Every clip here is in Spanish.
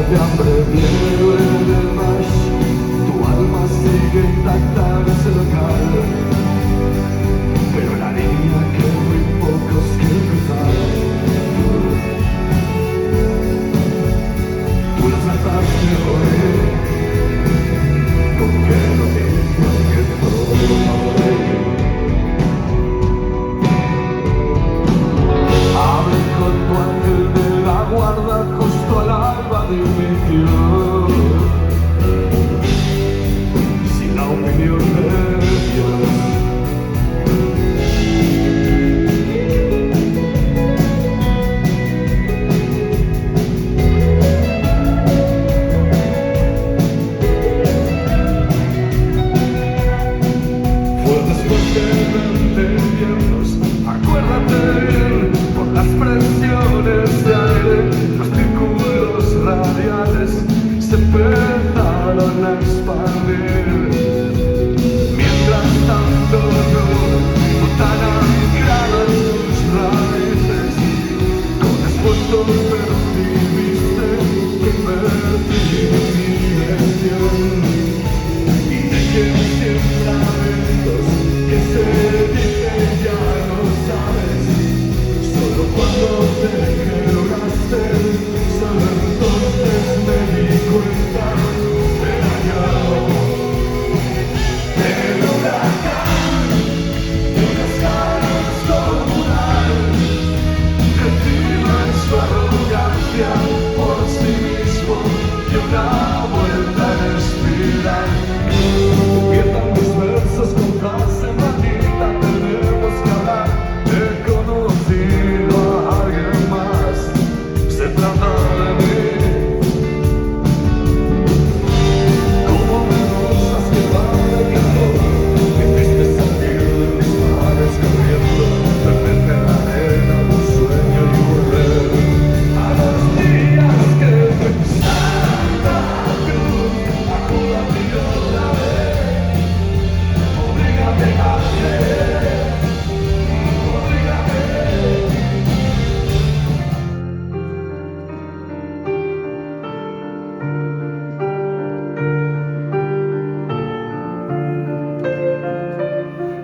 de hambre viene del mar, tu alma sigue intacta en ese local, pero la línea que muy pocos quieren cruzar. Tú la saltaste hoy, con qué noticias que todo hoy. Abre con tu ángel de la guarda justo al alba de inicio, sin la opinión de Dios. Fue después de 20 inviernos, acuérdate bien, por las presiones de aire, los círculos radiales se empezaron a expandir. Mientras tanto yo, tan anclado en tus raíces, con esfuerzo percibiste que perdí mi dirección. Y de que siempre lamentos que se dice ya no sabes, solo cuando te quebraste, solo entonces me di cuenta. Era yo el huracán de unas caras comunales, que encima en su arrogancia por sí mismo dio una vuelta en espiral. Empiezan mis versos con frase maldita, tenemos que hablar. He conocido a alguien más, se trata de mí. Como medusas que van de calor, me hiciste salir de mis mares corriendo, perderte en la arena, un sueño y volver a los días que Santa Cruz acuda a mí otra vez. Obrígame a creer, obrígame.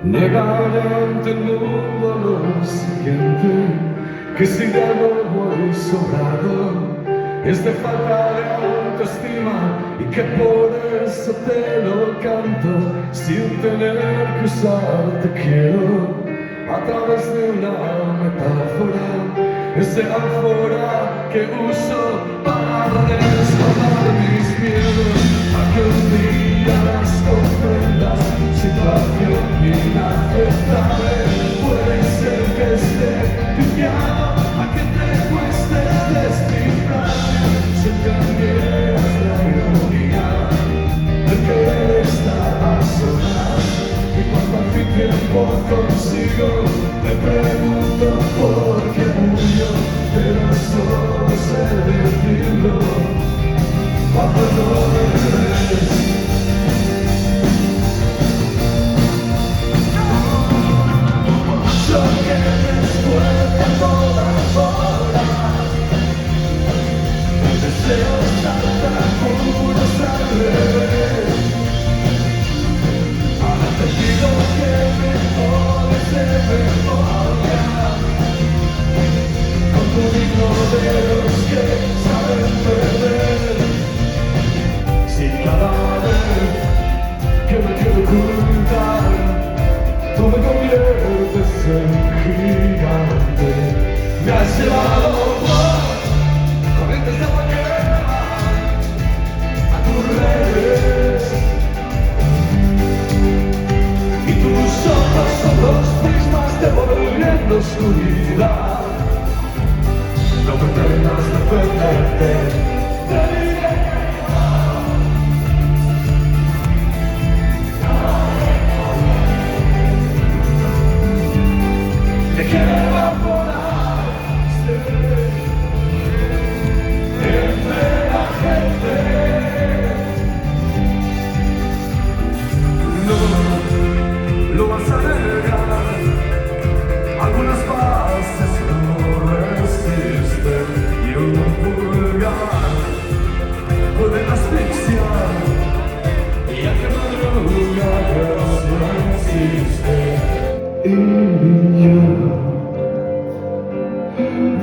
Negaré ante el mundo lo siguiente, que si de algo voy sobrado es de falta de autoestima, y que por eso te lo canto sin tener que usar te quiero a través de una metáfora, ese ánfora que uso para resguardar mis miedos, a que un día las comprendas. Situación inaceptable, puede ser que esté viciado, a que te cueste descifrarme, si entendieras la ironía de querer estar a solas. Y cuando al fin tiempo consigo, me pregunto por qué murió, pero solo sé decirlo cuando no me ves.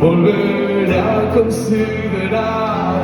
volver a considerar